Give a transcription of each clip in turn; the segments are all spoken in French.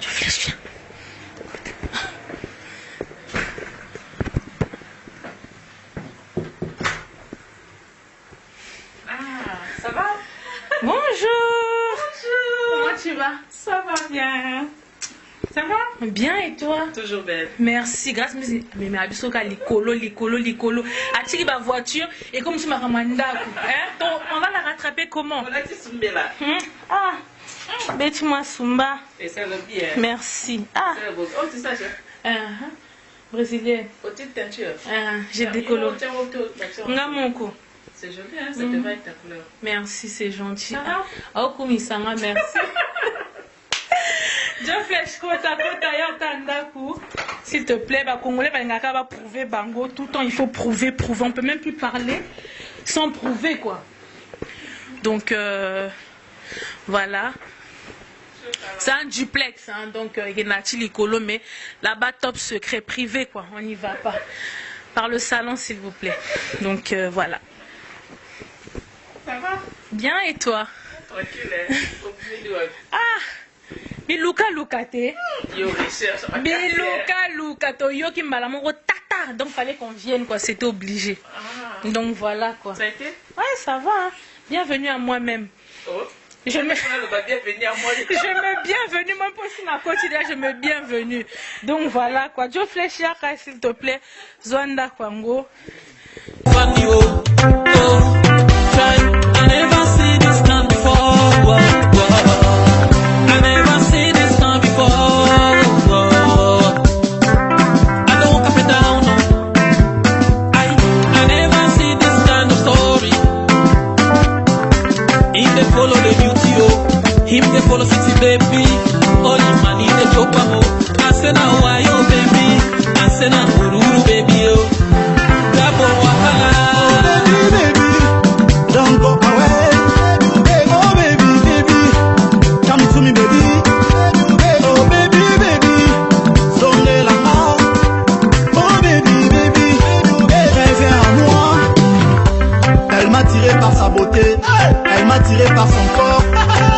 Tu flèches, viens. Ça va? Bonjour. Bonjour. Comment tu vas? Ça va bien. Ça va? Bien et toi? Toujours belle. Merci, grâce mais abisoka likolo. Atiri ba voiture et comme tu m'as ramanda, hein? On va la rattraper comment? On a dit Sumbela. Ah, bête-moi Sumba. Et ça va bien. Merci. Ah. C'est beau. Oh, tu sais ça? Brésilienne. Petite teinture. J'ai décoloré. Ngamoko. C'est joli, hein? Ça te va avec ta couleur. Merci, c'est gentil. Ah. Oh, Kumisanga, merci. Je flèche kota yantandaku. S'il te plaît, bah Congolais va prouver bango tout le temps. Il faut prouver. On peut même plus parler sans prouver quoi. Donc voilà. C'est un duplex, hein, donc il y a Licolo, mais là-bas top secret privé quoi. On n'y va pas. Par le salon s'il vous plaît. Donc voilà. Ça va? Bien et toi? Tranquille, hein? Ah. Biluka te. Yo recherche. Biluka to yo ki malamongo tata. Donc fallait qu'on vienne quoi, c'était obligé. Donc voilà quoi. Ça a été? Ouais, ça va. Hein. Bienvenue à moi-même. Oh. Je me bienvenue à moi. Je me bienvenue même pour si ma quotidien, je me bienvenue. Donc voilà quoi. Joe Fléchia s'il te plaît. Zwanda Kwango. Him they follow sexy baby, all him money they chop amo. I say now why yo baby, I say now ururu baby yo. Gabo wakala, baby, don't go away. Hey, oh baby, come to me baby. Oh baby, sonne la main. Oh baby, reviens à moi. Elle m'a tiré par sa beauté, elle m'a tiré par son corps.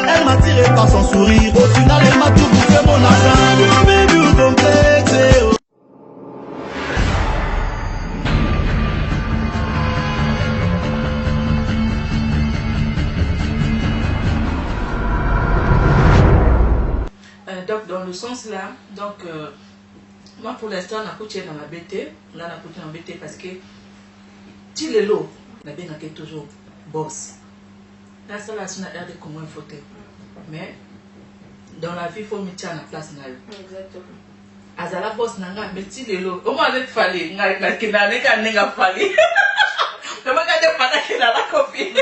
Elle m'a tiré par son sourire. Au final, elle m'a tout bouffé mon argent. Baby, complexe. Donc, dans le sens là, donc, moi pour l'instant, on a coûté dans la BT. On a coûté dans la BT parce que, tu les lots, on a bien toujours boss. Là, ça, là, c'est une aire de comment il faut être. Mais dans la vie, il faut mettre à la place. Exactement. Azala boss nanga meti lelo. Au moins il fallait na kinane kanenga fallait. Comment quand tu parles que la copine.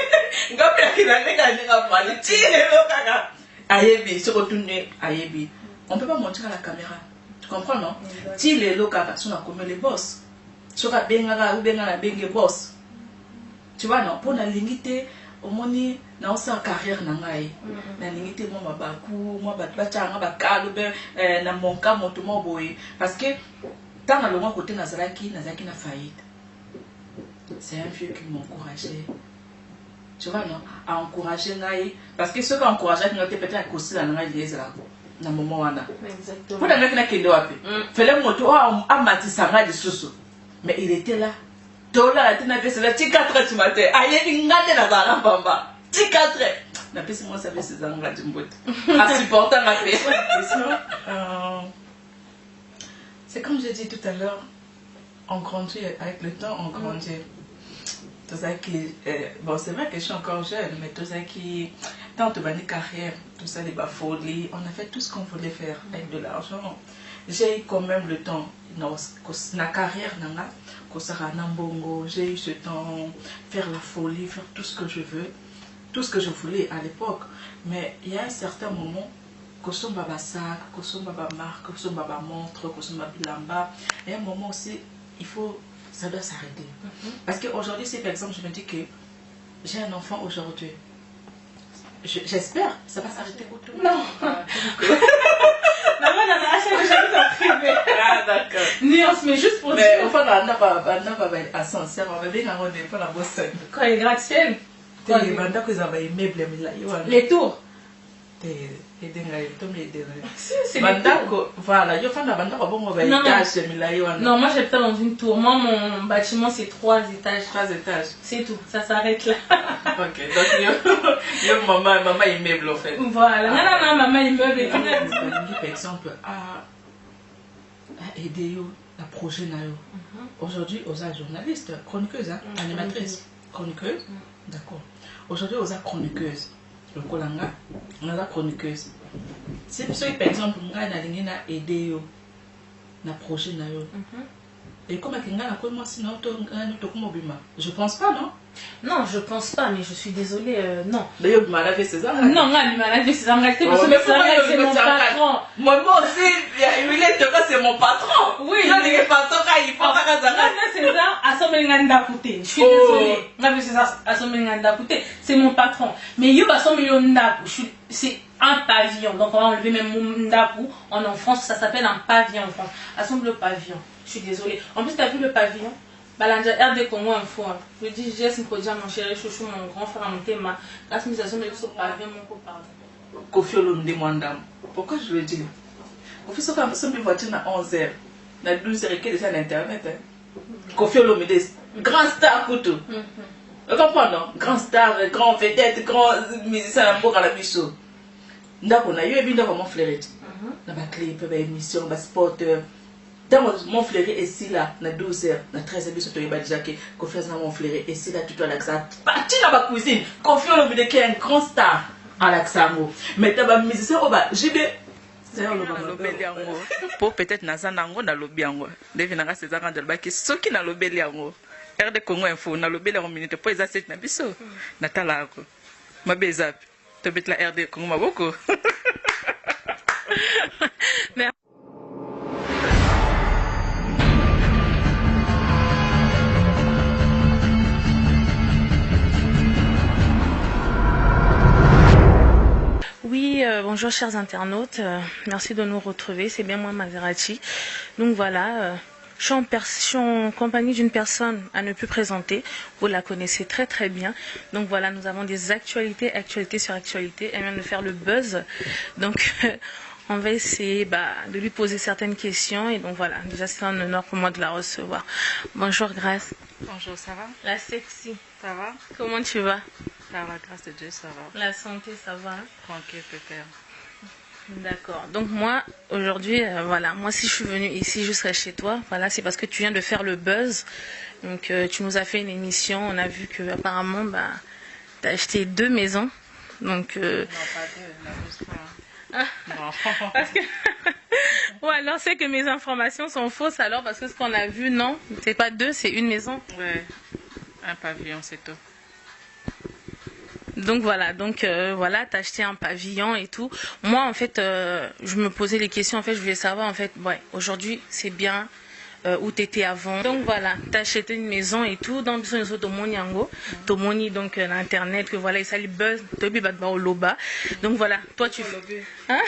Ngapia kinane kanenga fallait. Ti lelo kaka. Ayebi, se retourner ayebi. On peut pas montrer à la caméra. Tu comprends non? Ti lelo kaka sont comme les boss. Soka bengara ou bengara benge boss. Tu vois non, pour la limiter au moni na osa carrière na ngai na limité moi mabaku moi batanga bakalo na monka moto mo boy parce que tant na longa côté nazalaki na faillite. C'est un vieux qui m'encourageait. Tu vois non, à encourager ngai parce que ceux qui encourageaient qui n'étaient peut-être à cause la ngai les là na moment wana. Exactement. Pour la mec na kendo wapi. Fallait moto a matisa ngai de soso. Mais il était là. Tola tu n'as pas cela tu 4h du matin ayebi ngade na bala bamba tu 4h na pesi moi ça fait ces angles du mbot à supporter ma paix. C'est comme j'ai dit tout à l'heure, on grandit avec le temps, on grandit. Tout ça qui bon c'est vrai que je suis encore jeune mais tout ça qui tant de bonnes carrières tout ça les bafolies on a fait tout ce qu'on voulait faire avec de l'argent. J'ai eu quand même le temps dans la carrière nanga. J'ai eu ce temps, faire la folie, faire tout ce que je veux, tout ce que je voulais à l'époque. Mais il y a un certain moment, que ce soit baba sac, que ce soit baba marque, que ce soit baba montre, que ce soit baba bilamba, il y a un moment aussi, ça doit s'arrêter. Parce qu'aujourd'hui, si par exemple je me dis que j'ai un enfant aujourd'hui, j'espère que ça va s'arrêter autour. Non. Ah d'accord. Nuance, mais juste pour dire. Mais enfin, on n'a pas ascenseur, on va bien avoir des fois la bosse. Quand il est gratte-ciel. Les bandes que vous avez meubles, les tours. aider ngai to m'aider. Bandako, voilà, yo fanda bandako bongo ba étage milai wana. Non, moi j'habite dans une tour. Moi mon bâtiment c'est 3 étages. 3 étages. C'est tout, ça s'arrête là. OK, donc yo maman immeuble en fait. Voilà. Non, maman immeuble et tout. Par exemple à aider yo la projet na yo. Aujourd'hui, aux journalistes, chroniqueuse, hein, animatrice, chroniqueuse. D'accord. Aujourd'hui, aux chroniqueuses. Le Kolanga, on a chroniqueuse. Si par exemple, on a aidé yo na projet na yo. Et comme je pense pas, non? Non, je pense pas, mais je suis désolée, non. D'ailleurs, vous m'avez fait César. Non, c'est mon patron. Moi aussi, c'est mon patron. Oui. Je patron, il faut pas César, je suis désolée. C'est mon patron. Mais c'est un pavillon. Donc on va enlever même mon ndaku. En France, ça s'appelle un pavillon en France. Assemble le pavillon. Je suis désolée. En plus, tu as vu le pavillon? Balanja RD Congo Info. Je dis, j'ai mon chéri chouchou, mon grand frère, mon thème. La smisation de ce pavillon, mon copain. Kofi Olomide Mwandam. Pourquoi je le dis? Kofi Olomide Mwandam, voiture à 11h. À 12h, qui est déjà à l'internet. Kofi Olomide, grand star Koutou. Vous comprenez, non? Grand star, grand vedette, grand musicien à la bichot. D'accord, on a eu un bien mon fleurette. On a clip, une émission, un sport. Dans mon fleuret ici là, na 12h, na 13h, biso to yeba déjà que confiance dans mon fleuret ici là, tu dois l'accent. Parti dans ma cuisine, confiance au video qui est un grand star à l'accent. Mais t'as ma musicien, oh bah, j'ai bien. C'est un lobby yango. Pour peut-être nazanango na lobby yango. Devina ka César Andelba qui soki na lobby yango. RD Congo Info na lobby yango minute pour ça c'est na biso. Na tala ko. Ma bezap. To bet la RD Congo maboko. Oui, bonjour chers internautes, merci de nous retrouver, c'est bien moi Maserati. Donc voilà, je suis en compagnie d'une personne à ne plus présenter, vous la connaissez très très bien. Donc voilà, nous avons des actualités sur actualité, elle vient de faire le buzz. Donc on va essayer de lui poser certaines questions et donc voilà, déjà c'est un honneur pour moi de la recevoir. Bonjour Grace. Bonjour, ça va? La sexy. Ça va? Comment tu vas? Ça va, grâce à Dieu, ça va. La santé, ça va? Tranquille, pépère. D'accord. Donc moi, aujourd'hui, voilà, moi si je suis venue ici, je serai chez toi. Voilà, c'est parce que tu viens de faire le buzz. Donc tu nous as fait une émission, on a vu que apparemment, tu as acheté 2 maisons. Donc, non, pas 2, non. Parce que... Ou alors c'est que mes informations sont fausses alors parce que ce qu'on a vu, non, c'est pas 2, c'est 1 maison. Ouais, un pavillon, c'est tout. Donc voilà, t'as acheté un pavillon et tout. Moi en fait, je me posais les questions. En fait, je voulais savoir en fait, ouais, aujourd'hui c'est bien où t'étais avant. Donc voilà, t'as acheté une maison et tout. Dans besoin de Tomoni Yango, Tomoni donc l'internet que voilà, ça lui buzz, Tobi Badba au Loba. Donc voilà, toi tu fais. Hein?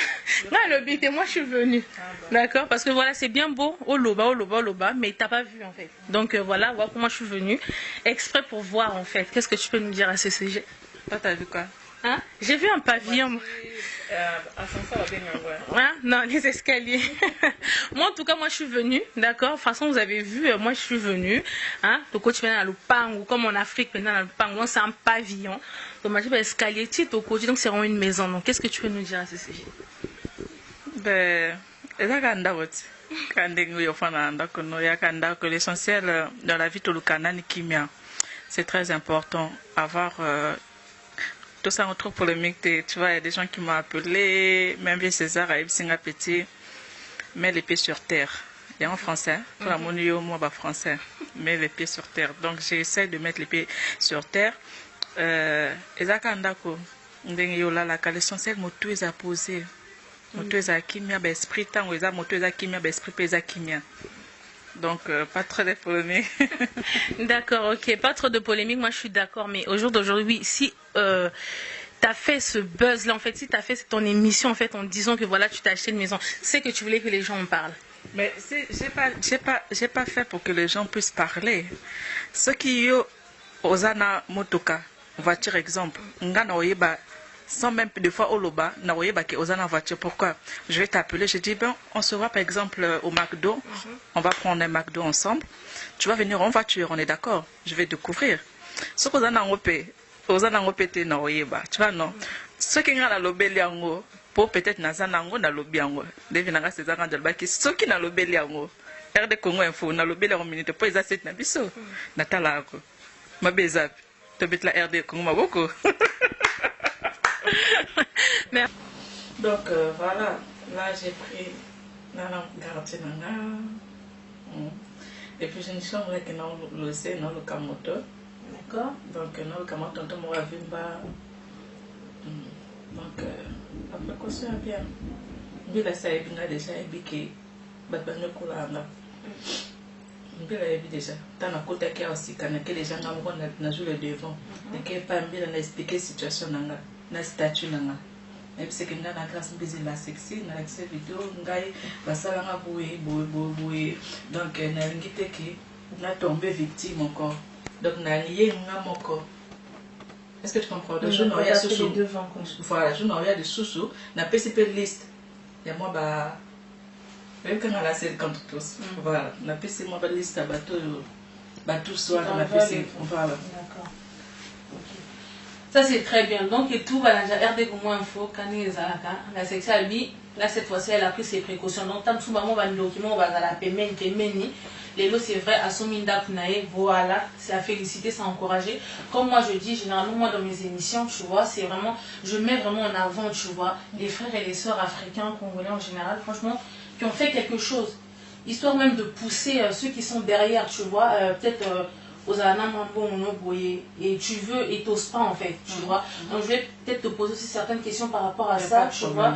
Non, le but et moi je suis venue. D'accord, parce que voilà, c'est bien beau au Loba, mais t'as pas vu en fait. Donc voilà comment je suis venue, exprès pour voir en fait. Qu'est-ce que tu peux nous dire à ce sujet? Toi, t'as vu quoi? Hein? J'ai vu un pavillon. Hein? Non, les escaliers. Moi, en tout cas, moi, je suis venue. D'accord? De toute façon, vous avez vu, moi, je suis venue. Hein? Donc, quand tu viens dans le Pango, comme en Afrique, maintenant, dans le Pango, c'est un pavillon. Donc, moi, j'ai pas escalier, donc c'est vraiment une maison. Donc, qu'est-ce que tu peux nous dire à ce sujet? L'essentiel dans la vie de l'Ukanani Kimia, c'est très important. Avoir. Tout ça, on trouve polémique. Tu vois, il y a des gens qui m'ont appelé, même bien César, Aïb Singa Petit, met les pieds sur terre. Il y a en français, pour la monnaie, moi, français, met les pieds sur terre. Donc, j'essaie de mettre les pieds sur terre. Ezakandako, l'essentiel, moto est à poser. Moto est à kimia, esprit, tant, moto est à kimia, esprit, pesa kimia. Donc, pas trop de polémique. D'accord, ok. Pas trop de polémique, moi je suis d'accord. Mais au jour d'aujourd'hui, oui, si tu as fait ce buzz-là, en fait, si tu as fait ton émission, en fait, en disant que voilà, tu t'as acheté une maison, c'est que tu voulais que les gens en parlent. Mais j'ai pas fait pour que les gens puissent parler. Ce qui est aux ana motoka, voiture exemple, ngana oyeba sans même des fois au loba, na oye baki ozana voiture. Pourquoi? Je vais t'appeler, je dis ben on se voit par exemple au McDo, on va prendre un McDo ensemble. Tu vas venir en voiture, on est d'accord? Je vais découvrir. Ce que ozana ngope te na oye ba, tu vois non? Ce qui nga na lobeli yango, pour peut-être nazana ngo na lobi yango. Devi nanga seza kanja baki ce qui na lobeli yango. RD Congo info na lobeli yango minute po eza set na biso. Natala ko. Mabeza. Tobet la RD Congo maboko. Donc voilà, là j'ai pris la garantie nanga. Et puis j'ai une chambre qui est dans le Kamoto. D'accord. Donc dans le Kamoto, on m'a vu bas. Donc après quoi ça bien. Bila ça est bien déjà ébiqué. Batbanyo kulanga. Bila est déjà. Tant à côté qui a aussi quand que les gens na joué le devant. Et que pas bien na expliquer situation nanga, na statut nanga. Même si que na grâce mbisi la sexy na cette vidéo ngai basala nga boue. Donc na ngite ki na tombé victime encore. Donc na lié nga moko. Est-ce que tu comprends? Donc je n'aurais pas sous. Voilà, je n'aurais de sous na PCP liste. Il y a moi bah même quand on a la contre tous. Voilà, na PC moi ba liste à bateau soit na PC. Voilà. D'accord. Ça c'est très bien. Donc et tout va déjà RD Congo info quand les alaka la sexuelle bi là cette fois-ci elle a pris ses précautions. Donc tant souvent on va le document on va la paiement meni. Les lots c'est vrai à son minda kunae voilà, c'est à féliciter, c'est à encourager. Comme moi je dis généralement moi dans mes émissions, tu vois, c'est vraiment je mets vraiment en avant, tu vois, les frères et les sœurs africains, congolais en général, franchement, qui ont fait quelque chose, histoire même de pousser ceux qui sont derrière, tu vois, peut-être aux et tu veux et t'oses pas en fait, tu vois. Donc je vais peut-être te poser aussi certaines questions par rapport à ça, tu vois.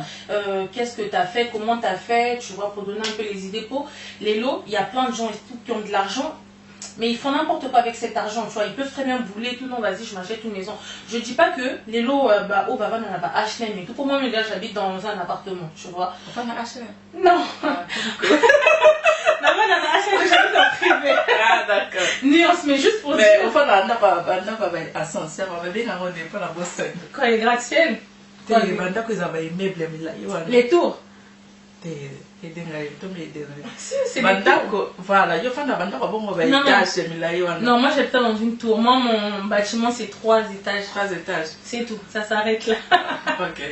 Qu'est-ce que tu as fait, comment tu as fait, tu vois, pour donner un peu les idées pour les lots. Il y a plein de gens qui ont de l'argent, mais ils font n'importe quoi avec cet argent, tu vois. Ils peuvent très bien bouler, tout le monde, vas-y, je m'achète une maison. Je dis pas que les lots, au Bava, n'en a pas acheté, mais tout pour moi, mais là, j'habite dans un appartement, tu vois. Enfin, on a acheté. Non. J'habite en privé. Ah, d'accord. Nuance, mais juste pour dire. Mais au fond, on n'a pas ascenseur, on va bien avoir pas la bosse. Quand les gratte-ciel. Les tours. Voilà, non, moi j'habite dans une tour. Moi, mon bâtiment c'est 3 étages. 3 étages. C'est tout, ça s'arrête là. Ok,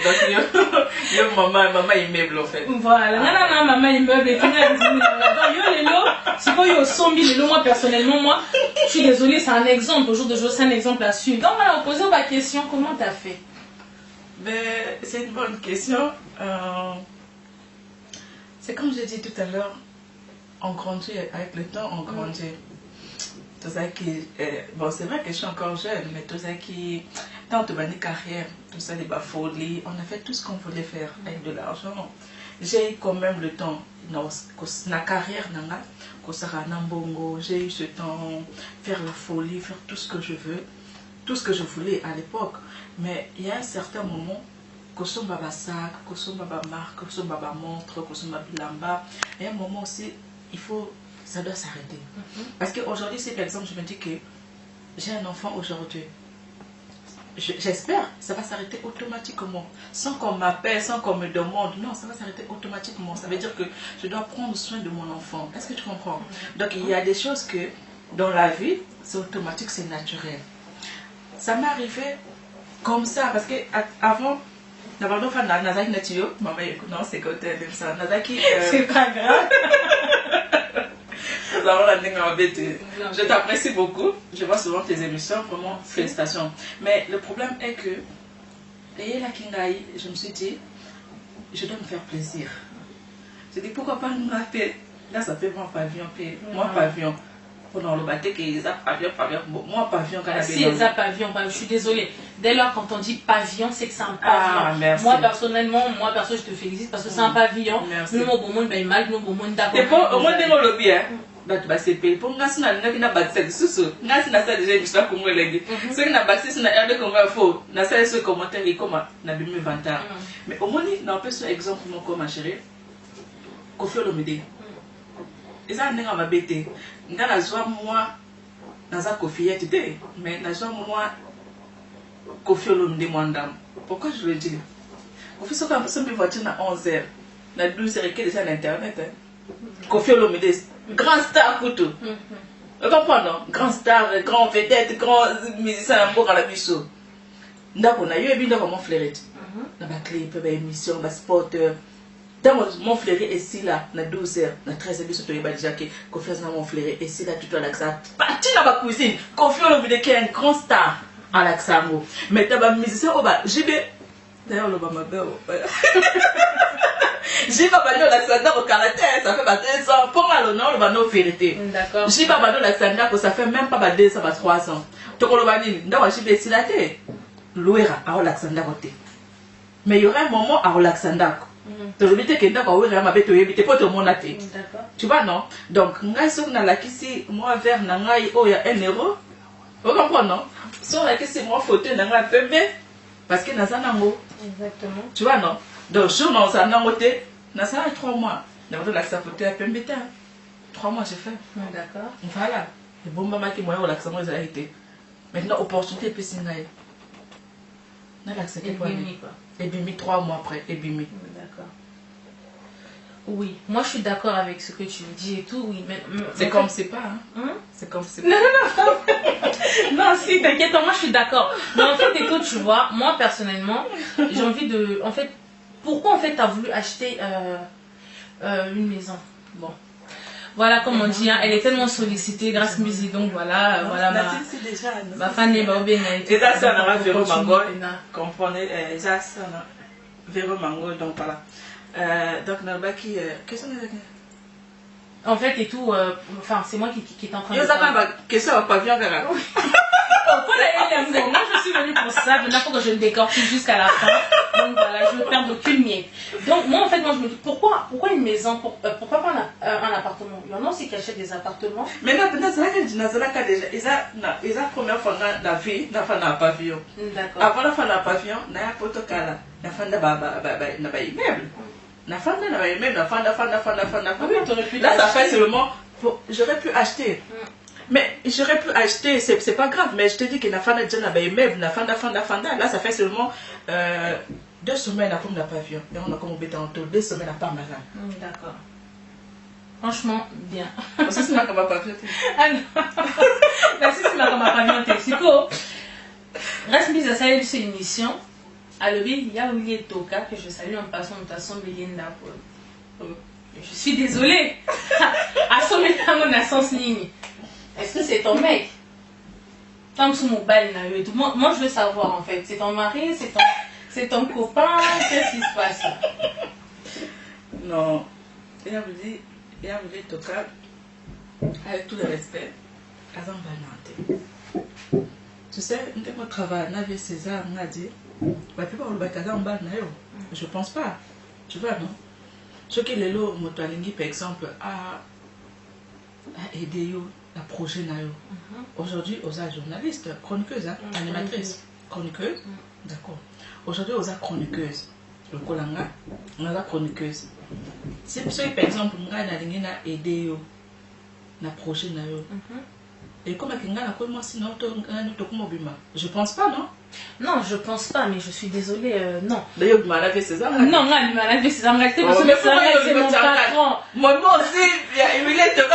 donc maman immeuble en fait. Voilà, non, maman immeuble. Et puis là, les lots, si vous avez 100 000 les lots, moi personnellement, moi, je suis désolée, c'est un exemple. Au jour de jour, c'est un exemple à suivre. Donc voilà, posez ma question, comment tu as fait? C'est une bonne question. C'est comme j'ai dit tout à l'heure, on grandit avec le temps, on grandit. Tout ça qui, bon, c'est vrai que je suis encore jeune, mais tout ça qui, dans toute ma carrière, tout ça, les folies, on a fait tout ce qu'on voulait faire avec de l'argent. J'ai eu quand même le temps, dans ma carrière, j'ai eu ce temps, faire la folie, faire tout ce que je veux, tout ce que je voulais à l'époque. Mais il y a un certain moment, Kosom baba sac, kosom baba marque, kosom baba montre, kosom baba bilamba. Et à un moment aussi, ça doit s'arrêter. Parce qu'aujourd'hui, si par exemple je me dis que j'ai un enfant aujourd'hui, j'espère ça va s'arrêter automatiquement. Sans qu'on m'appelle, sans qu'on me demande. Non, ça va s'arrêter automatiquement. Ça veut dire que je dois prendre soin de mon enfant. Est-ce que tu comprends? Donc il y a des choses que dans la vie, c'est automatique, c'est naturel. Ça m'est arrivé comme ça parce que avant, non, c'est côté de ça. C'est pas grave. Je t'apprécie beaucoup. Je vois souvent tes émissions. Vraiment, félicitations. Mais le problème est que, je me suis dit, je dois me faire plaisir. Je dis, pourquoi pas nous rappeler? Là, ça fait moi pavillon. Moi, pavillon. Pendant le bateau, moi, pavillon. Si, ça pavillon, je suis désolée. Dès lors, quand on dit pavillon, c'est que c'est un pavillon. Merci. Moi, personnellement, je te félicite parce que c'est un pavillon. Merci. Nous, au monde, ben, mal, nous, au monde, d'accord. Et pour au moins, des mots lobby, hein. C'est payé. Pour nous, on a bâti sous. Nous, on a déjà vu ça comme on l'a dit. Ceux qui ont bâti, c'est un RD Congo info. On a fait ce commentaire et comment on a bien mis 20 ans. Mais au moins, on a un peu ce exemple, comme ma chérie. Kofi Olomide. Et ça, on a ma bête. On a la joie, moi, dans un coffee, mais la joie, moi, Kofi Olomide Mwandam. Pourquoi je le dis? Kofi Soka a fait voiture à 11h. À 12h, il est déjà à l'internet. Kofi Olomide, grand star Koutou. Vous comprenez, non? Grand star, grand vedette, grand musicien à la biso. D'accord, on a eu un bien mon fleuret. On a clip, émission, sport. Dans mon fleuret est ici là, à 12h, à 13h, sur le Badjake, Kofi Olomide mon fleuret est ici là, tout à l'accent. Parti dans ma cuisine, Kofi Olomide qui est un grand star à l'accent. Mais tu as un musicien, JB. D'ailleurs, le Bamabé. J'ai pas banni l'Alexandre au caractère, ça fait 2 ans. Pour moi, le nom, le banni au vérité. D'accord. J'ai pas banni l'Alexandre, ça fait même pas 2 ans, 3 ans. Donc, le banni, d'ailleurs, j'ai baissé la tête. Louera à l'Alexandre côté. Mais il y aura un moment à l'Alexandre. Tu as oublié que d'accord, oui, ma bête, tu pas tout le monde la tête. Tu vois, non? Donc, moi, sur la kisi, moi, vers Nangaï, oh, il y a 1 euro. Vous comprenez, non? Sur la kisi, moi, fauteuil, Nangaï, PB. Parce que Nazanango. Exactement. Tu vois, non? Donc, je n'en sais pas, n'a pas 3 mois. N'a pas l'accès à fauteuil à PMBT. 3 mois, j'ai fait. D'accord. Voilà. Et bon, maman qui m'a eu l'accès à la été. Maintenant, opportunité, puis c'est naïf. N'a l'accès à quoi? Et bimi 3 mois après. Et bimi. D'accord. Oui, moi je suis d'accord avec ce que tu dis et tout, oui. C'est comme c'est pas, hein? C'est comme c'est pas. Non, si, t'inquiète, moi je suis d'accord. Mais en fait, écoute, tu vois, moi personnellement, j'ai envie de. En fait, pourquoi en fait t'as voulu acheter une maison? Bon. Voilà, comme on dit, hein, elle est tellement sollicitée grâce musique, donc voilà, voilà ma fan n'est pas bien. Et ça, ça n'a Véro Mango, comprenez, ça, ça n'a Véro Mango, donc voilà. Donc, Nalbaki, qu'est-ce que c'est? En fait, et tout, enfin, c'est moi qui est en train de. Qu'est-ce que c'est? Pas bien, Vera. Moi, je suis venue pour ça. Maintenant, il faut que je le décortique jusqu'à la fin. Donc, voilà, je ne perds aucune miette. Donc, moi, en fait, moi, je me dis, pourquoi une maison? Pourquoi pas un appartement? Il y en a aussi qui achètent des appartements. Mais là, c'est là que je dis, déjà, ils ont la première fois dans la vie, dans un pavillon. D'accord. Avant la fin de la pavillon, il y a un protocole. Il y a un immeuble. Là, ça fait seulement. J'aurais pu acheter. Mais j'aurais pu acheter, c'est pas grave, mais je te dis que la fin de déjà n'a immeuble, la fin de là, ça fait seulement 2 semaines après le pavillon. Et on a comme au en tout 2 semaines à Parmesan. D'accord. Franchement, bien. Parce que c'est ma comme pavillon. Ah non. Merci, c'est ma comme pavillon. C'est quoi? Reste mise à saluer cette émission. À l'objet, il y a Willy Toka que je salue en passant de toute façon Belinda. Je suis désolée. À son métal, on a sens ligne. Est-ce que c'est ton mec? Tant que sous mon bal, moi je veux savoir en fait. C'est ton mari? C'est ton copain? Qu'est-ce qui se passe? Non. Il a voulu Toka, avec tout le respect, à Zambanante. Tu sais, on travaille avec César, on a dit. Je pense pas. Tu vois, non? Ce que les lots, par exemple, a aidé à projet. Aujourd'hui, aux journalistes, chroniqueuses, animatrices, chroniqueuses. D'accord. Aujourd'hui, aux chroniqueuses. Le Kolanga, on a chroniqueuse. Si par exemple, on a aidé à projet. Et comme je pense pas, non? Non, je pense pas, mais je suis désolée, non. D'ailleurs, tu m'as lavé ses armes. Non, tu m'as lavé ses armes. C'est mon patron. Moi aussi,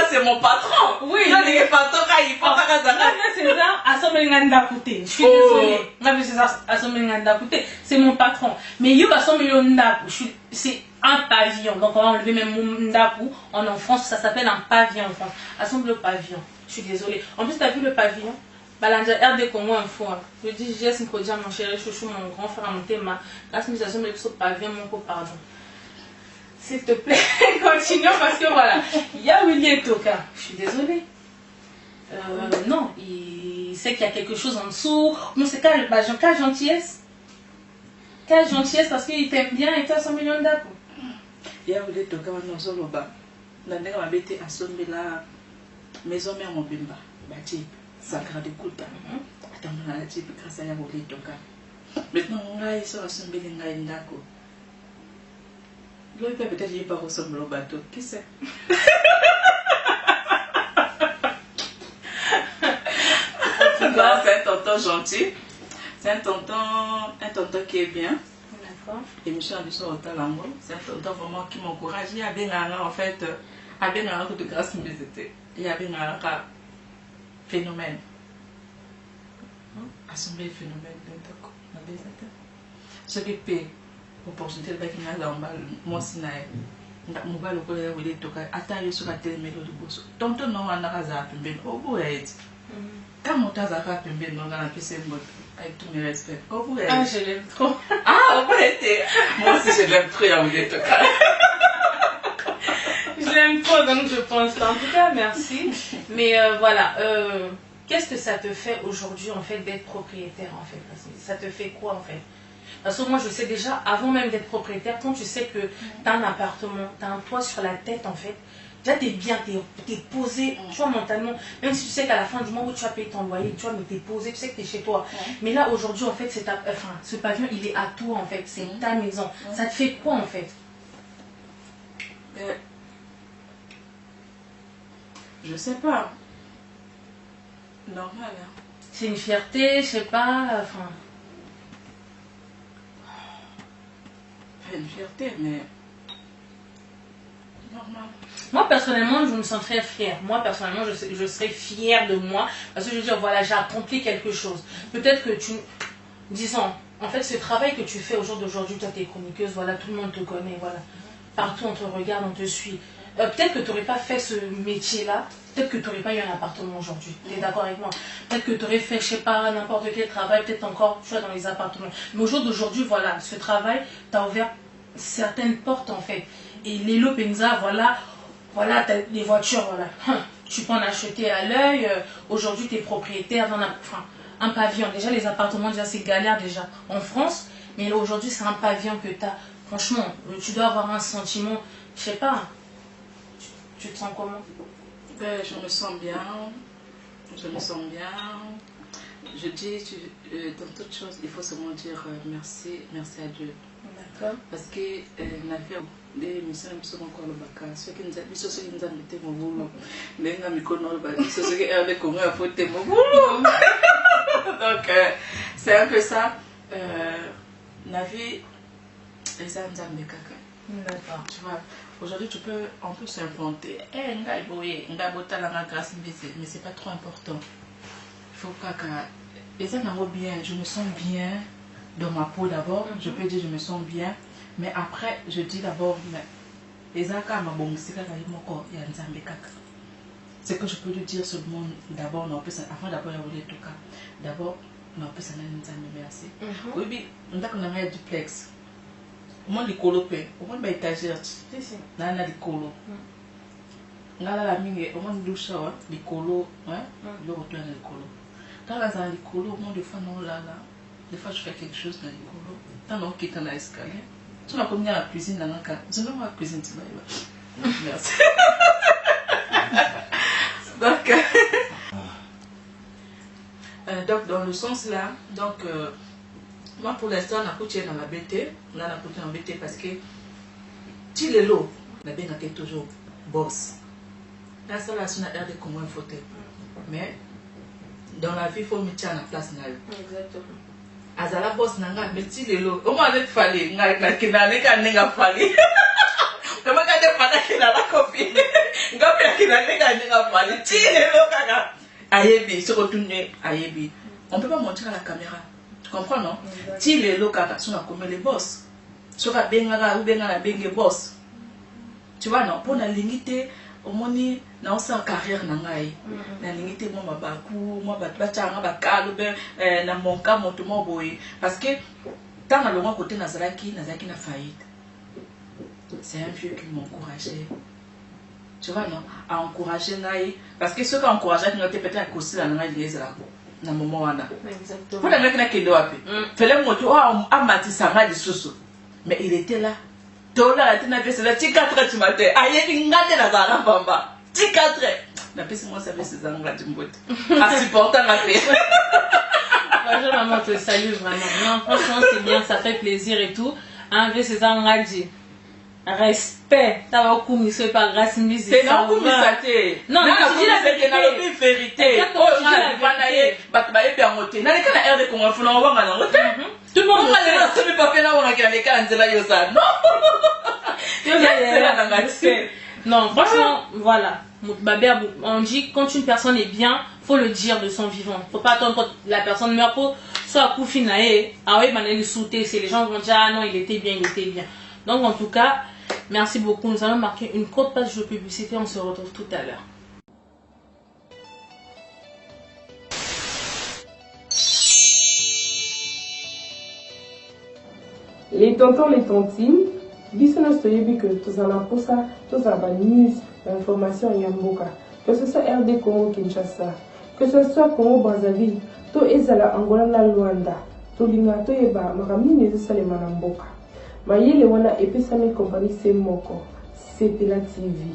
c'est mon patron. Oui. Non, il est patron, il faut pas que ça. César, je suis désolée. C'est mon patron. Mais il y a c'est un pavillon. Donc, on va enlever même mon ndaku. En France, ça s'appelle un pavillon en France. Assemble le pavillon. Je suis désolée. En plus, tu as vu le pavillon? Balanja RD Congo Info. Je dis, j'ai ce que mon chéri chouchou, mon grand frère, mon thème. La sensation de ce pavillon, mon pardon. S'il te plaît, continue parce que voilà. Il y a Willy Toka. Je suis désolée. Non, il sait qu'il y a quelque chose en dessous. Mais c'est quelle gentillesse. Quelle gentillesse parce qu'il t'aime bien et tu as 100 millions d'apôts. Il y a Willy Toka, on s'en va. La nègre m'a bêté à son la maison mère mon bimba. Bâti. Sacra de Kouta. Attends, on a la type grâce à Willy Toka. Maintenant, on a eu ça à son bélinga et ndako. L'autre peut-être qu'il n'est pas ressemblé au bateau. Qui sait? C'est un tonton gentil. C'est un tonton qui est bien. D'accord. Émission de son Talango. C'est un tonton vraiment qui m'encourage. Il y a bien en fait, il y a bien un de grâce visité. Il y a bien un phénomène. Assemblée phénomène d'Intoko. Ce qui peut opportunité de faire dans mon Sinaï. Mobile au collège où il est attaché sur la télé de bosso. Tonton non on a rasé ben au bout quand mon tas a fait ben non dans la PC mode avec tous mes respects. Au bout Ah je l'aime trop. Ah au bout moi aussi je l'aime trop à vous dire Je l'aime trop donc je pense. En tout cas merci. Mais voilà. Qu'est-ce que ça te fait aujourd'hui en fait d'être propriétaire en fait? Ça te fait quoi en fait? Parce que moi je sais déjà, avant même d'être propriétaire, quand tu sais que tu as un appartement, tu as un toit sur la tête en fait, déjà tu es bien, tu es posé, tu vois, mentalement, même si tu sais qu'à la fin du mois où tu vas payer ton loyer, tu vois, mais tu es posé, tu sais que tu es chez toi. Mais là aujourd'hui en fait, ce pavillon il est à toi en fait, c'est ta maison. Ça te fait quoi en fait? Je sais pas. Normal. Hein. C'est une fierté, je sais pas, enfin... Une fierté, mais normal. Moi personnellement, je me sens très fière. Moi personnellement, je serais fière de moi parce que je veux dire, voilà, j'ai accompli quelque chose. Peut-être que disons, en fait, ce travail que tu fais au jour d'aujourd'hui, toi, tu es chroniqueuse, voilà, tout le monde te connaît, voilà. Partout, on te regarde, on te suit. Peut-être que tu n'aurais pas fait ce métier-là, peut-être que tu n'aurais pas eu un appartement aujourd'hui. Tu es d'accord avec moi? Peut-être que tu aurais fait, je sais pas, n'importe quel travail, peut-être encore, tu vois, dans les appartements. Mais au jour d'aujourd'hui, voilà, ce travail t'a ouvert certaines portes, en fait. Et Lelo Penza, voilà, t'as les voitures, voilà. Tu peux en acheter à l'œil. Aujourd'hui, tu es propriétaire d'un un pavillon. Déjà, les appartements, déjà, c'est galère, déjà, en France. Mais là, aujourd'hui, c'est un pavillon que tu as. Franchement, tu dois avoir un sentiment, je sais pas. Tu te sens comment? Je me sens bien. Je me sens bien. Je dis, dans toutes choses, il faut seulement dire merci, merci à Dieu. D'accord. Parce que n'a fait des missions qui sont encore le bac. Ceux qui nous ont ceux qui nous ont mis mon boulot. Mais nous avons mis ceux qui ont comment à foutre mon boulot. Donc c'est un peu ça. La vie, les gens nous ont caca. D'accord. Tu vois. Aujourd'hui, on peut s'inventer. Grâce, mais c'est pas trop important. Il faut pas que. Et ça, bien, je me sens bien dans ma peau d'abord. Je peux dire je me sens bien. Mais après, je dis d'abord, c'est que je peux lui dire seulement d'abord, avant d'abord, tout cas. D'abord, on peut s'en merci. Oui, on a un duplex. Au moins les colopés, au moins les étagères, là les colos. Là la mine, au moins le shower, les colos, hein, le retour les colos. Dans la zone les colos, au moins des fois non là, des fois je fais quelque chose dans les colos. Tant qu'on quitte dans l'escalier, tu m'as commis à la cuisine dans un cas. Je ne vais pas cuisine, tu vas. Merci. Donc dans le sens là, donc moi pour l'instant on a coûté dans la BT, on a coûté en BT parce que si les lots, on a bien été toujours boss. Là ça là c'est une aire de comment il faut. Mais dans la vie il faut mettre à la place là. Exactement. Azala boss nanga mais si les lots, au moins avec fallait, n'a fallait. Comment quand tu parles qu'il a la copie, ngapela qu'il a fallait. Si les lots kaka, ayebi, se retourner ayebi. On peut pas montrer à la caméra. Tu comprends, non? Si les locaux sont comme les boss, sur la bengara ou bengara bengue boss. Tu vois, non? Pour la limiter, au moins, dans sa carrière, la limiter, moi, ma bakou, moi, batcha, ma calme, dans mon cas, mon tout mon boy. Parce que, tant à l'autre côté, Nazaraki n'a faillite. C'est un vieux qui m'encourageait. Tu vois, non? À encourager Naï. Parce que ceux qui encouragent, ils n'ont peut-être à causer la Naï de na moment wana. Exactement. Pour la mec qui est là, fallait montrer à Matisanga de Soso. Mais il était là. Tola la tina pese la ti 4 du matin. Ayebi ngate na zara bamba. Ti 4. La pese moi ça fait ses angles du mbote. À supporter la paix. Bonjour maman, te salue vraiment. Non, franchement c'est bien, ça fait plaisir et tout. Enlever ses angles. respect. T'as pas commis par grâce musique. C'est non commis ça t'es. Non, mais tu dis la vérité. Dans le vérité. Oh, je ne pas naïe. Bah tu vas y bien monter. Dans les cas la RD qu'on va faire on va dans l'hôtel. Tout le monde va aller dans ce pas faire là on a qu'à les cas là yo ça. Non. Non, franchement, voilà. On dit quand une personne est bien, faut le dire de son vivant. Faut pas attendre quand la personne meurt pour soit coup finalement. Ah oui, maintenant il sauter, c'est les gens vont dire ah non, il était bien, il était bien. Donc en tout cas, merci beaucoup. Nous allons marquer une courte page de publicité. On se retrouve tout à l'heure. Les tontons, les tontines, biso na stoyebi que tous en pour ça, tous en news, l'information yamboka. Que ce soit RD Congo Kinshasa, que ce soit Congo Brazzaville, to ezala Angola na Luanda, to linga to eba makamini ezosala manamboka. Mayele wana epesami compagnie Semoko, Sepela TV.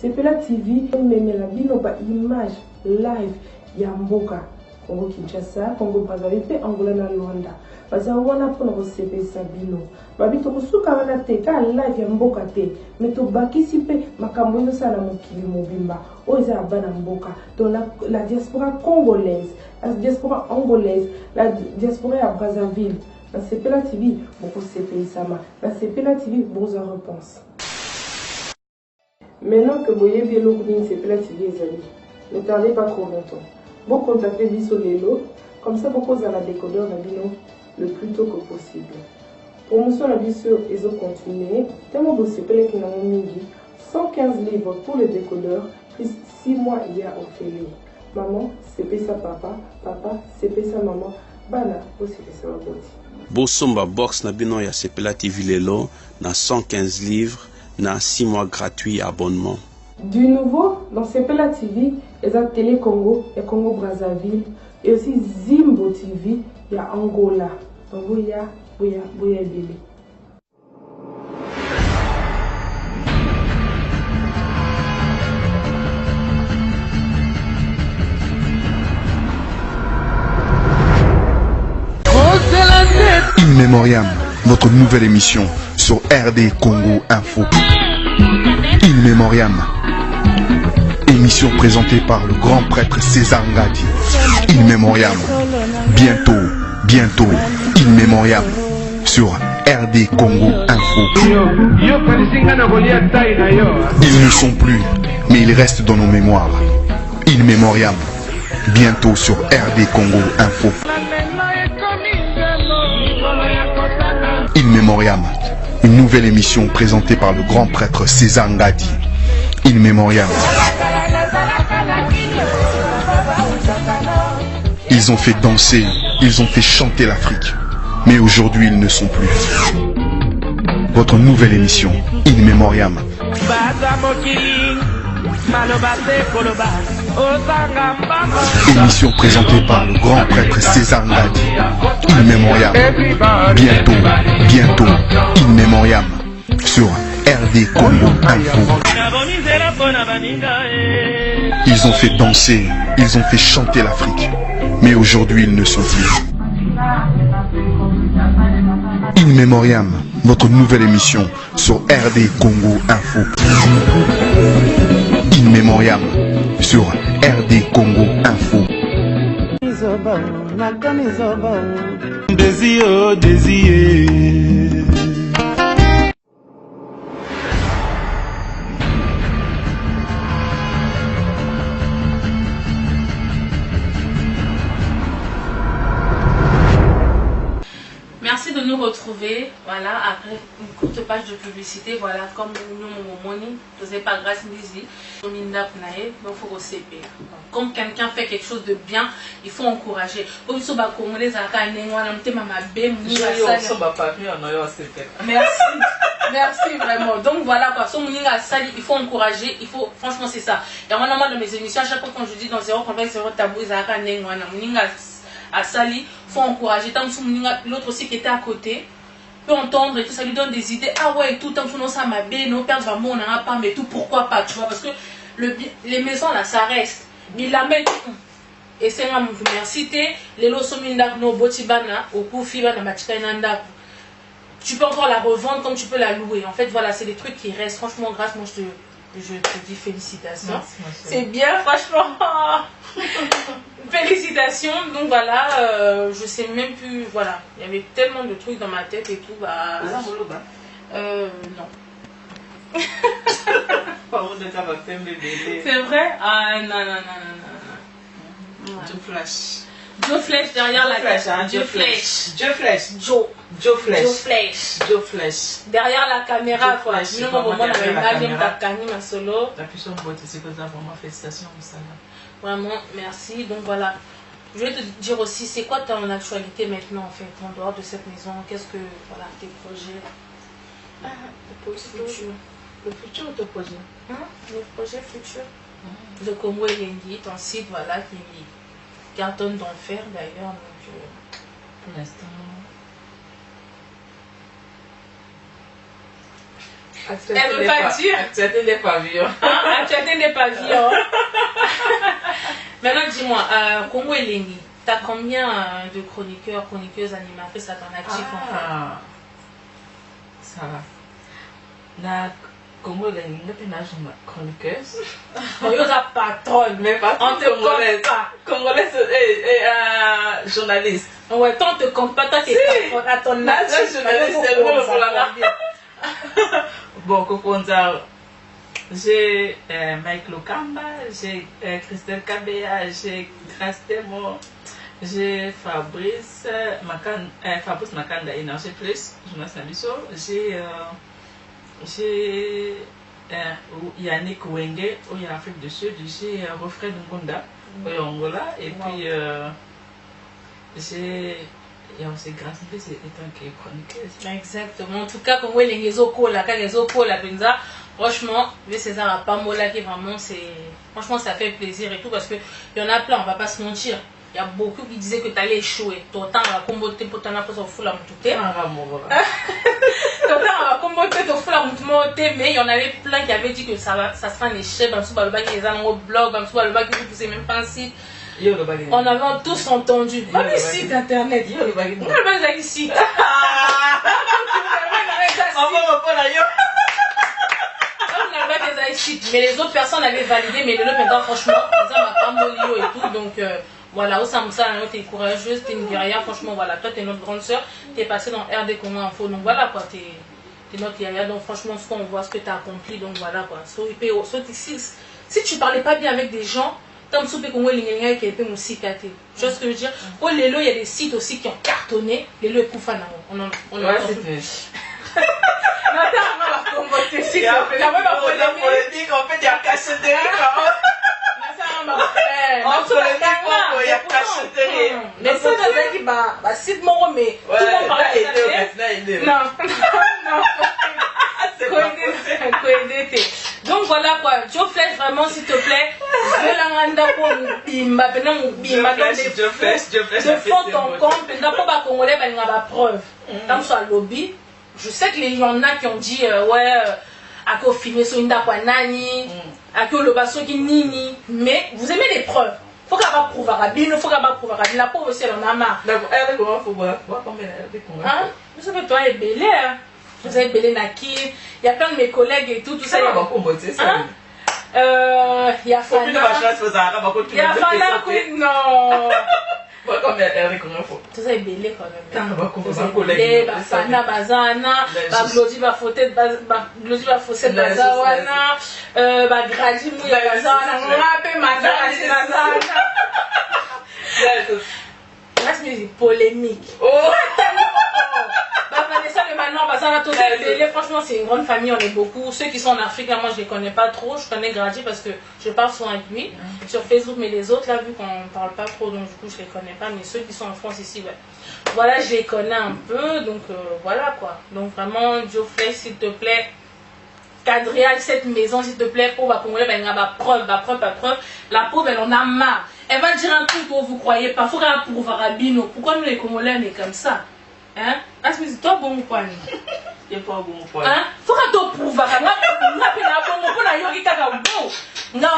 Sepela TV memela bino ba image live yamboka. Congo Kinshasa, Congo Brazzaville, pe Angola na Luanda. Baza wana pona ko sepesa bino. Babito kusuka wana te ka live ya mboka te. Mais to bakisi pe makambo yo sala mokili mobimba. Oza bana mboka. To la diaspora congolaise, la diaspora angolaise, la diaspora ya Brazzaville. La Sepela TV, beaucoup sepesama. La Sepela TV, bon en réponse. Maintenant que vous voyez bien l'organisme Sepela TV, ne tardez pas trop longtemps. Bon, contactez Biso Lelo, comme ça, vous posez à la décodeur Nabino le plus tôt que possible. Promotion la Biso, ils ont continué. Tellement de CPL qui n'ont mis 115 livres pour le décodeur, plus 6 mois il y a Ophélie. Maman, c'est ça papa, papa, c'est ça maman, bana, aussi c'est ça boti. Bosomba box Nabino ya Sepela TV Lelo, na 115 livres, na 6 mois gratuits abonnement. Du nouveau, dans Sepela TV, il y a Télé Congo, il y a Congo Brazzaville, et aussi Zimbo TV, il y a Angola. Donc, il y a Bélé. In Memoriam, notre nouvelle émission sur RD Congo Info. In Memoriam, émission présentée par le grand prêtre César Ngadi. In Memoriam, bientôt, In Memoriam sur RD Congo Info. Ils ne sont plus, mais ils restent dans nos mémoires. In Memoriam, bientôt sur RD Congo Info. In Memoriam, une nouvelle émission présentée par le grand prêtre César Ngadi. In Memoriam. Ils ont fait danser, ils ont fait chanter l'Afrique. Mais aujourd'hui, ils ne sont plus. Votre nouvelle émission, In Memoriam. Émission présentée par le grand prêtre César Ngadi. In Memoriam. Bientôt, In Memoriam sur RD Congo Info. Ils ont fait danser, ils ont fait chanter l'Afrique. Mais aujourd'hui, ils ne sont plus. In Memoriam, votre nouvelle émission sur RD Congo Info. In Memoriam sur RD Congo Info. Désir. Merci de nous retrouver, voilà, après une courte page de publicité, voilà, comme nous, Moni, vous n'avez pas grâce, Nizi, donc il faut recéper. Comme quelqu'un fait quelque chose de bien, il faut encourager. Merci vraiment. Donc voilà quoi, il faut encourager, il faut, franchement c'est ça. Il y a un de mes émissions, à chaque fois quand je dis dans 0 tabou, à Sali, il faut encourager. L'autre aussi qui était à côté peut entendre et tout, ça lui donne des idées. Ah ouais, tout le temps, ça m'a bien, nos pères vraiment, on n'en a pas, mais tout, pourquoi pas, tu vois, parce que les maisons là, ça reste. Mais la main, et c'est ma université, les lots sont mis dans nos botibana, au koufi, dans ma tchikainanda. tu peux encore la revendre comme tu peux la louer. En fait, voilà, c'est des trucs qui restent. Franchement, grâce, moi, je te dis félicitations. C'est bien, franchement. Félicitations. Donc voilà, je sais même plus. Voilà, il y avait tellement de trucs dans ma tête et tout. Bah, non. C'est vrai? Ah non. Joe Flash. Joe Flash derrière la caméra. Joe Flash. Derrière la caméra, quoi. Nous, au moment, on avait la solo. La puissance boîte, c'est comme ça, vraiment, félicitations. Vraiment, merci. Donc voilà. Je voulais te dire aussi, c'est quoi ton actualité maintenant, en fait, en dehors de cette maison? Qu'est-ce que, voilà, tes projets? Le futur ou ton projet? Les projets futurs. Le Congo Elengi, ton site, voilà, qui cartonne d'enfer d'ailleurs. Pour l'instant. Actualité des pavillons. Actualité des pavillons. Maintenant, dis-moi, Congo Elengi, tu as combien de chroniqueurs, chroniqueuses, animatrices à ton actif en fait? Ça va. Na Congo Elengi, tu es une chroniqueuse. Tu es patronne. Mais pas on te compte pas. Congolaise et journaliste. Ouais, toi on te compte pas, toi tu es patronne à ton âge. Journaliste, c'est bon pour la Bon, Kokonza, j'ai Mike Lokamba, j'ai Christelle Kabea, j'ai Grace Temo, j'ai Fabrice Makanda, j'ai plus, Jonas Nabiso, j'ai Yannick Wenge, au Afrique du Sud, j'ai Refrain Ngonda, au Angola, et puis j'ai. Et on s'est grâce à c'est étant qui est chroniqueuse. Exactement. En tout cas, quand les réseaux cola, franchement, le César a pas molla qui vraiment c'est. Franchement, ça fait plaisir et tout parce que il y en a plein, on va pas se mentir. Il y a beaucoup qui disaient que tu allais échouer. Ton temps va comboter pour t'en faire au fou la moutouté. Ton temps va comboter au fou la moutouté, mais il y en avait plein qui avaient dit que ça sera un échec. Dans ce balba qui est dans le blog, dans ce balba qui vous poussez même pas un site. On avait tous entendu. Même les sites internet. On va les ici. Mais les autres personnes avaient validé, mais le maintenant, franchement, ça m'a pas molli et tout. Donc voilà, au Samsa, tu es courageuse, tu es une guerrière. Franchement, voilà, toi, tu es notre grande soeur. Tu es passée dans RD Congo Info. Donc voilà, quoi, tu es notre guerrière. Donc franchement, on voit ce que tu as accompli. Donc voilà, quoi. Si tu parlais pas bien avec des gens, comme soupe Congo Elengi qui était mon site. Tu vois ce que je veux dire? Oh, il y a des sites aussi qui ont cartonné. Les lots Koufana. On a politique, en fait, il y a cachetterie. Il y a cachetterie. Mais ça, c'est un site moro, mais tout le monde parle de ça. Non. Donc voilà quoi, Joe Flash vraiment s'il te plaît, je vais l'enranda pour Bimba, de fond ton compte, pour pas congolais, il y a la preuve. Dans ce lobby, je sais qu'il y en a qui ont dit ouais, à quoi filmer sur une nani, à quoi le basson qui nini, mais vous aimez les preuves. Faut qu'elle va prouver à Bino, faut qu'elle va prouver à Bino. La pauvre aussi elle en a marre. D'accord, elle est comment faut voir combien elle est combien. Vous savez toi elle est belle. Vous avez Belé Naki, il y a plein de mes collègues et tout ça. Il y a Fana. Il y a Fana, non. Combien elle est combien faut. Tout ça est belé quand même. Fana Bazana, Glody va fauter Bazawana, Gradi Mouya Bazana, Rape Mazana. Là, c'est polémique. Franchement, c'est une grande famille, on est beaucoup. Ceux qui sont en Afrique, moi je les connais pas trop. Je connais Grady parce que je parle souvent avec lui sur Facebook, mais les autres, là, vu qu'on ne parle pas trop, donc du coup je les connais pas. Mais ceux qui sont en France ici, ouais. Voilà, je les connais un peu, donc voilà quoi. Donc vraiment, Joe Flash, s'il te plaît, cadrer cette maison, s'il te plaît, pour Congolais, il y a preuve. La pauvre, elle en a marre. Elle va dire un truc où vous croyez pas. Il faut qu'elle prouve à Rabino. Pourquoi nous les Congolais, on est comme ça? Hein? Est-ce que c'est toi bon ou pas? Il n'est pas bon ou pas? Hein? Faut que tu prouves à Rabino. Non,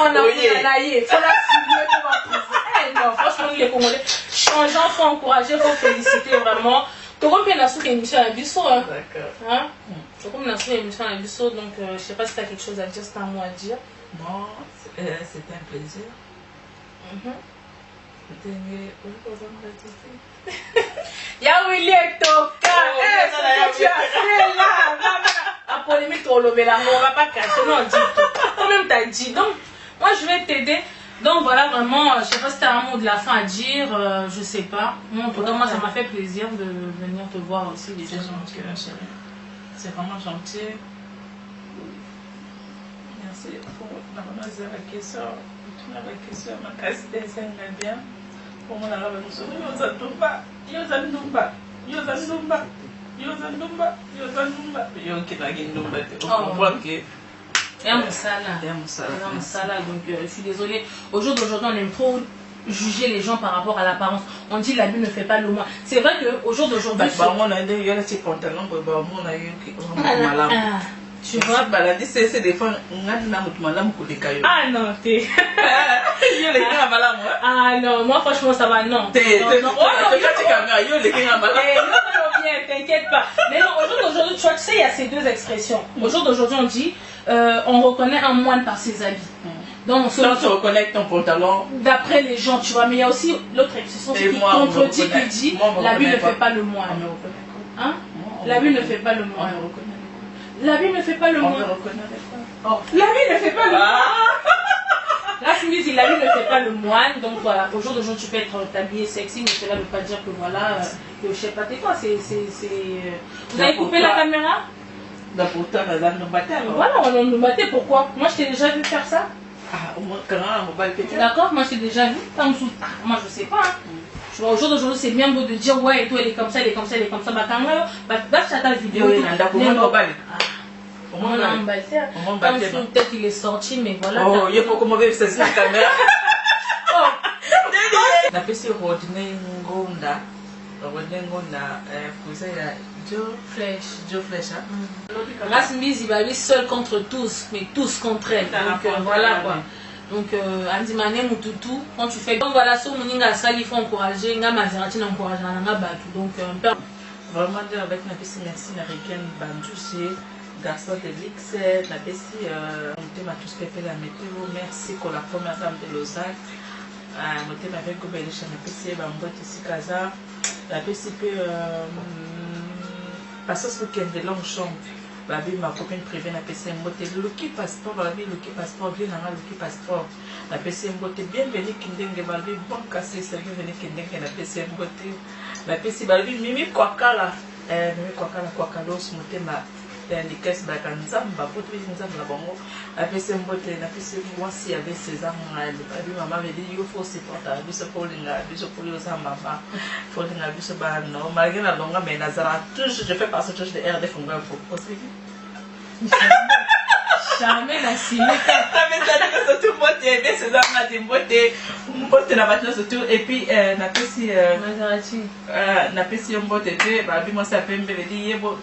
franchement, les Congolais, changeant, il faut encourager, il faut féliciter vraiment. Tu comprends la soupe émission à Bisso, hein? D'accord. Hein? Tu comprends la soupe émission à Bisso, donc je sais pas si tu as quelque chose à dire, c'est un mot à dire. Bon, c'était un plaisir. Ya Willy Toka, ce que tu as fait là, à polémique trop le là, on va pas cacher, non, dis tout. Toi-même t'as dit, donc moi je vais t'aider. Donc voilà, vraiment, je sais pas si t'as un mot de la fin à dire, je sais pas. Moi, en tout cas, moi ça m'a fait plaisir de venir te voir aussi. C'est gentil, ma chérie. C'est vraiment gentil. Merci pour la question. La question, ma casse des bien. Pour moi, la révolution, Yozandumba. Donc je suis désolée. Au jour d'aujourd'hui, on aime trop juger les gens par rapport à l'apparence. On dit l'habit ne fait pas le moins. C'est vrai qu'au jour d'aujourd'hui. Tu vois, c'est des fois, ah non, t'es. Ah non, moi franchement ça va, non. T'inquiète pas. Mais non, au jour d'aujourd'hui, tu vois, tu sais, il y a ces deux expressions. Au jour d'aujourd'hui, on dit, on reconnaît un moine par ses habits. Donc, tu reconnais ton pantalon. D'après les gens, tu vois, mais il y a aussi l'autre expression qui contredit, qui dit, l'habit ne fait pas le moine. Hein? L'habit ne fait pas le moine. L'habit ne fait pas le moine. L'habit ne fait pas le moine. Là, tu me dis, l'habit ne fait pas le moine. Donc voilà, au jour d'aujourd'hui, tu peux être habillé sexy, mais cela ne veut pas dire que voilà, que je sais pas, t'es quoi, Vous avez coupé la caméra? Voilà, on nous battait, pourquoi? Moi, je t'ai déjà vu faire ça. D'accord, moi, je t'ai déjà vu. Moi, je sais pas. Tu vois, au jour d'aujourd'hui, c'est bien beau de dire, ouais, et toi, elle est comme ça, elle est comme ça, elle est comme ça. Bah, quand même, bah, tu as ta vidéo. Peut-être qu'il est sorti, mais voilà. Oh, il faut que je fasse la caméra. La PC Rodney Ngonda, Joe Flèche. Rasmiz, il va aller seul contre tous, mais tous contre elle. Donc voilà quoi. Donc, Andimane Moutoutou, quand tu fais. Donc voilà, sur Moninga Sali, il faut encourager, Nga Maserati encourage, Nga Batou. Donc, vraiment dire avec ma PC, merci, Nariken Bandouché, garçon de l'X, la PC, on m'a tous pépé la météo, merci pour la première dame de Lausanne. Je suis avec Gobelisha, la PC, Bambote ici, Kaza, la PC peut passer ce week-end de longue chambre. Ma copine privée n'a PC Mbote, Luki passeport, Luki passeport, bien dans Luki passeport. La PC Mbote, bienvenue Kindenge, Balbi, bon cassé, c'est bienvenue Kindenge, la PC Mbote. La PC Balbi, Mimi Kwakala, Mimi Kwakala, Kwakalos, Motema, les caisses Bakanzamba, pour tous les Nzamba Bongo. La PC Mbote, la PC, moi, si avec César, maman avait dit, il faut supporter, il faut Paulinga, il faut Paulinga, maman, Paulinga, il faut Bano, malgré la longue, mais Nazara, je fais partie de RD Fonga, il faut poursuivre. Jamais la cible. Surtout moi, tu es bien, c'est ça, on a dit, moi, tu es la surtout, et puis, n'a pas si. N'a pas si on botte, bah, moi, ça peut me dire, bon,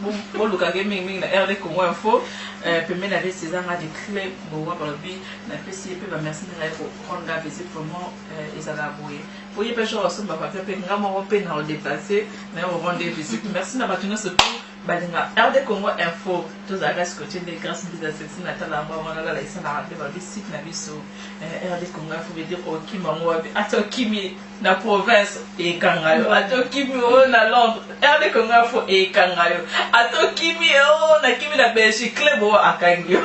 le cas gaming, la RD Congo Info, puis, mais la vie, c'est ça, on a des clés, bon, par le but, n'a pas si, puis, merci de prendre la visite, vraiment, ils allaient avouer. Pour y avoir chose, on va faire, puis, on va peine à déplacer, mais on va rendre des visites. Merci d'avoir surtout. Balinga RD Congo Info tous agas côté des grâces de cette natala moi la isa na rade ba site na biso RD Congo Info veut dire okima moi ato kimi na province et kangayo ato kimi na Londres RD Congo Info et kangayo ato kimi na kimi na Belgique club akangio.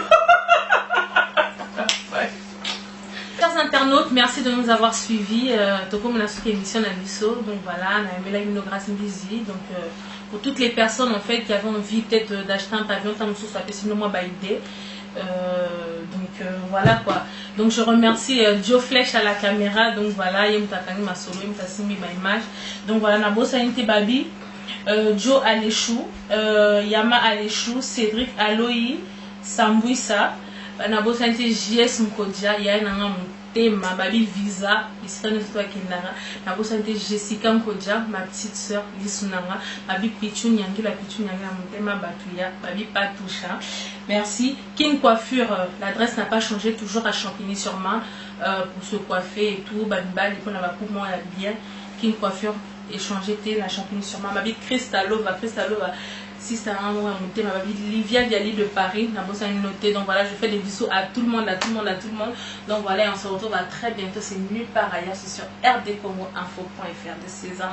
Chers internautes, merci de nous avoir suivis. Toko Menasuki émission na biso, donc voilà, na emela une grâce busy, donc pour toutes les personnes en fait qui avaient envie peut-être d'acheter un pavillon, tant que ça peut sinon moi idée. Donc voilà quoi. Donc je remercie Joe Flèche à la caméra. Donc voilà, il m'a ma solo, il m'a ma image. Donc voilà, Nabo Sainte Babi, Joe Alechou, Yama Alechou, Cédric Aloï, Sambouissa, Nabo Sainte JS Mkodia, Yana ma babi visa ici dans notre kinara na bosante Jessica Nkodja ma petite sœur Lisunanga babi Pichu Nyangi la Pichu Nyangi na motema batuya babi Patoucha. Merci. King Coiffure, l'adresse n'a pas changé, toujours à Champigny-sur-Marne pour se coiffer et tout babibal et pour la coupe moi bien King Coiffure échanger la champignon sur ma vie Cristalova si ça a monté ma vie Livia Viali de Paris n'a pas noté. Donc voilà, je fais des bisous à tout le monde, donc voilà, on se retrouve à très bientôt. C'est nulle part ailleurs, c'est sur rdcongoinfo.fr de César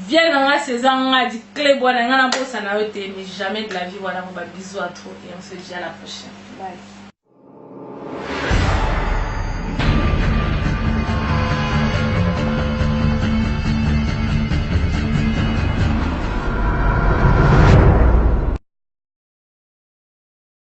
viens dans la César dit clé bois mais jamais de la vie. Voilà, on va bisous à trop et on se dit à la prochaine. Bye.